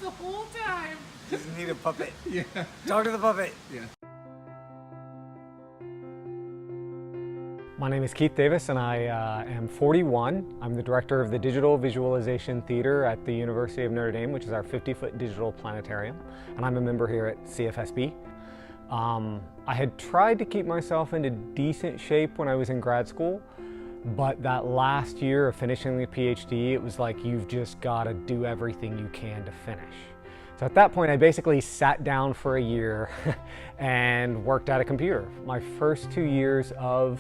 the whole time. Just need a puppet. Yeah. Talk to the puppet. Yeah. My name is Keith Davis and I am 41. I'm the director of the Digital Visualization Theater at the University of Notre Dame, which is our 50-foot digital planetarium, and I'm a member here at CFSB. I had tried to keep myself into decent shape when I was in grad school, but that last year of finishing the PhD, it was like you've just got to do everything you can to finish. So at that point, I basically sat down for a year and worked at a computer. My first 2 years of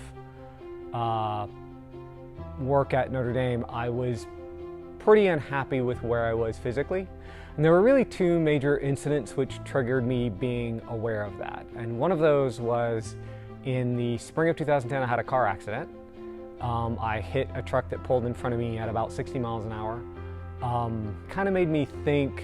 work at Notre Dame, I was pretty unhappy with where I was physically. And there were really two major incidents which triggered me being aware of that. And one of those was in the spring of 2010, I had a car accident. I hit a truck that pulled in front of me at about 60 miles an hour. Kind of made me think,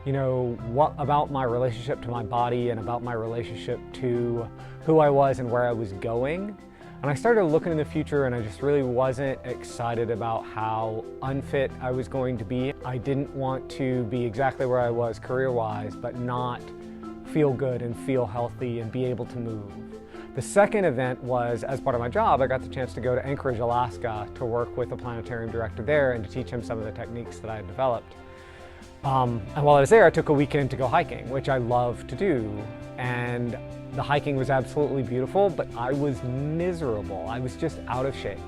you know, what about my relationship to my body and about my relationship to who I was and where I was going. And I started looking in the future and I just really wasn't excited about how unfit I was going to be. I didn't want to be exactly where I was career-wise, but not feel good and feel healthy and be able to move. The second event was, as part of my job, I got the chance to go to Anchorage, Alaska to work with the planetarium director there and to teach him some of the techniques that I had developed. And while I was there, I took a weekend to go hiking, which I love to do. And the hiking was absolutely beautiful, but I was miserable. I was just out of shape.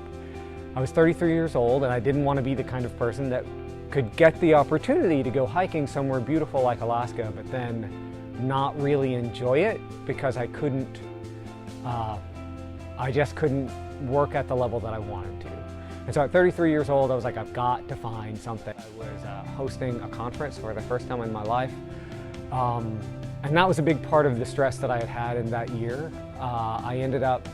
I was 33 years old and I didn't want to be the kind of person that could get the opportunity to go hiking somewhere beautiful like Alaska, but then not really enjoy it because I couldn't, I just couldn't work at the level that I wanted to. And so at 33 years old, I was like, I've got to find something. I was hosting a conference for the first time in my life. And that was a big part of the stress that I had had in that year. I ended up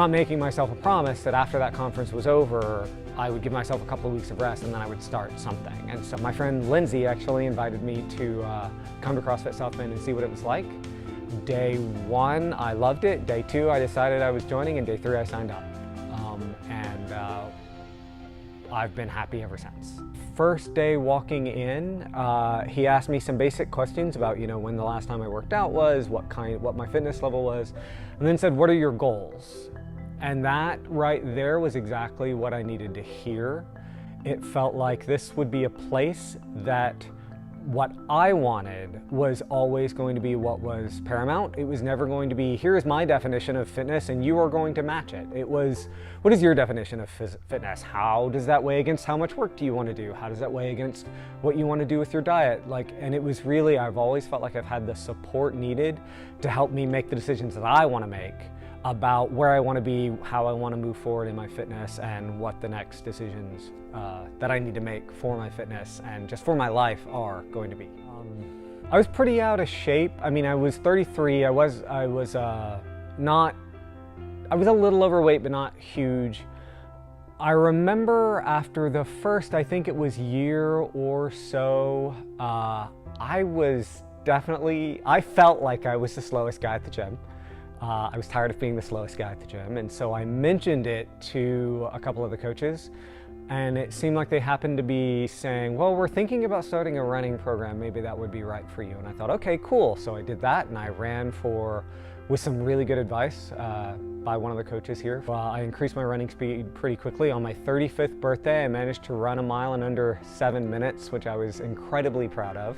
making myself a promise that after that conference was over, I would give myself a couple of weeks of rest and then I would start something. And so my friend Lindsay actually invited me to come to CrossFit South Bend and see what it was like. Day one, I loved it. Day two, I decided I was joining, and day three, I signed up. I've been happy ever since. First day walking in, he asked me some basic questions about, you know, when the last time I worked out was, what my fitness level was, and then said, what are your goals? And that right there was exactly what I needed to hear. It felt like this would be a place that what I wanted was always going to be what was paramount. It was never going to be, here is my definition of fitness and you are going to match it. It was, what is your definition of fitness? How does that weigh against how much work do you want to do? How does that weigh against what you want to do with your diet? And it was really, I've always felt like I've had the support needed to help me make the decisions that I want to make about where I want to be, how I want to move forward in my fitness, and what the next decisions that I need to make for my fitness and just for my life are going to be. I was pretty out of shape. I mean, I was 33. I was a little overweight, but not huge. I remember after the first, I think it was year or so, I felt like I was the slowest guy at the gym. I was tired of being the slowest guy at the gym, and so I mentioned it to a couple of the coaches, and it seemed like they happened to be saying, well, we're thinking about starting a running program, maybe that would be right for you. And I thought, okay, cool. So I did that, and I ran with some really good advice by one of the coaches here. I increased my running speed pretty quickly. On my 35th birthday, I managed to run a mile in under 7 minutes, which I was incredibly proud of.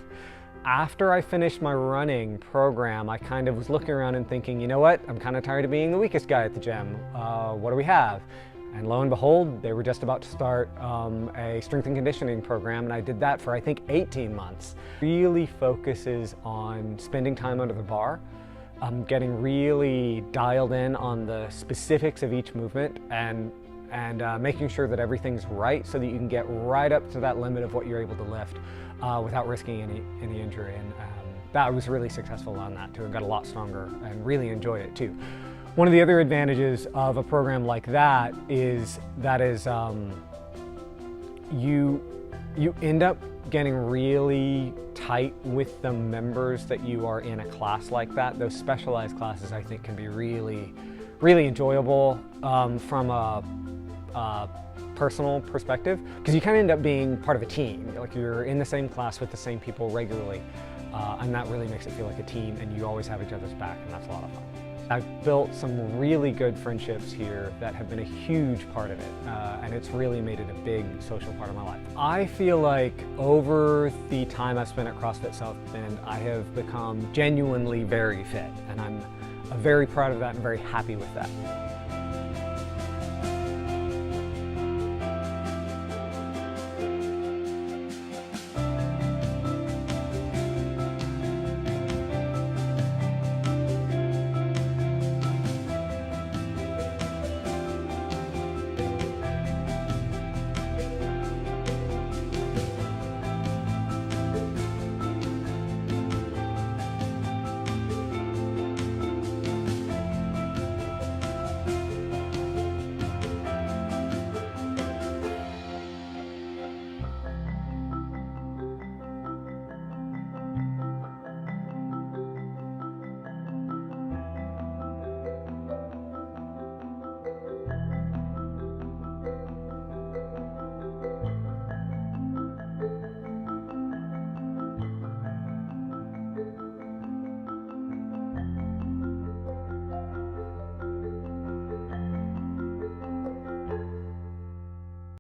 After I finished my running program, I kind of was looking around and thinking, you know what, I'm kind of tired of being the weakest guy at the gym. What do we have? And lo and behold, they were just about to start a strength and conditioning program, and I did that for, I think, 18 months. Really focuses on spending time under the bar, getting really dialed in on the specifics of each movement, and making sure that everything's right so that you can get right up to that limit of what you're able to lift without risking any injury. And that was really successful on that too. I got a lot stronger and really enjoyed it too. One of the other advantages of a program like that is you end up getting really tight with the members that you are in a class like that. Those specialized classes, I think, can be really, really enjoyable from a personal perspective, because you kind of end up being part of a team. Like you're in the same class with the same people regularly, and that really makes it feel like a team, and you always have each other's back, and that's a lot of fun. I've built some really good friendships here that have been a huge part of it, and it's really made it a big social part of my life. I feel like over the time I've spent at CrossFit South Bend, I have become genuinely very fit, and I'm very proud of that and very happy with that.